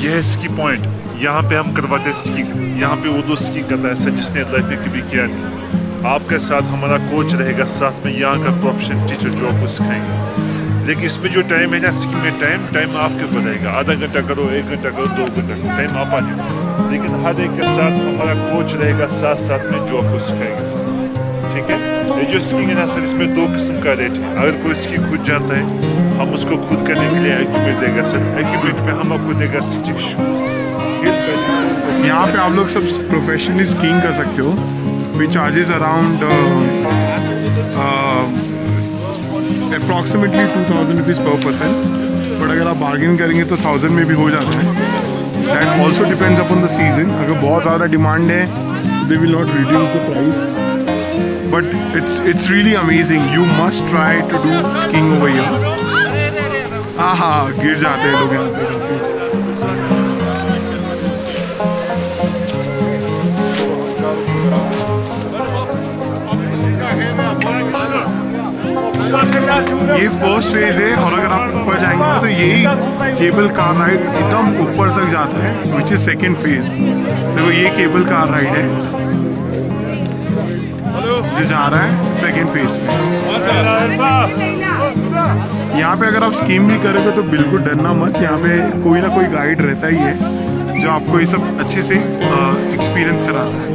यह है ski point. यहाँ पे हम करवाते हैं स्कीइंग। यहाँ पे वो दो स्कीइंग करता है सर जिसने लाइफ में कभी किया नहीं। आपके साथ हमारा कोच रहेगा, साथ में यहाँ का प्रोफेशनल टीचर जो आपको सिखाएंगे। लेकिन इसमें जो टाइम है ना स्कीइंग में टाइम आपके ऊपर रहेगा। आधा घंटा करो, 1 घंटा करो, 2 घंटा करो, टाइम आप आ जाए। लेकिन हर एक के साथ हमारा कोच रहेगा साथ में जो आपको सिखाएंगे सर। ठीक है। ये जो स्कीइंग है ना सर, इसमें 2 किस्म का रेट है। अगर कोई स्की खुद जाता है, हम उसको खुद करने के लिए इक्विपमेंट देगा सर। इक्विपमेंट में हम आपको देगा स्टिक शूज। यहाँ पे आप लोग सब प्रोफेशनली स्कीइंग कर सकते हो। We charges around approximately 2000 rupees per person, but अगर आप बार्गेन करेंगे तो 1000 में भी हो जाता है। That also depends upon the season. अगर बहुत ज़्यादा डिमांड है they will not reduce the price, but it's really amazing. You must try to do skiing over here. हाँ, गिर जाते हैं लोग यहाँ पे। ये फर्स्ट फेज है, और अगर आप ऊपर जाएंगे तो यही केबल कार राइड एकदम ऊपर तक जाता है, विच इज सेकेंड फेज। देखो ये केबल कार राइड है जो जा रहा है सेकेंड फेज पे। यहाँ पे अगर आप स्कीम भी करोगे तो बिल्कुल डरना मत। यहाँ पे कोई ना कोई गाइड रहता ही है जो आपको ये सब अच्छे से एक्सपीरियंस कराता है।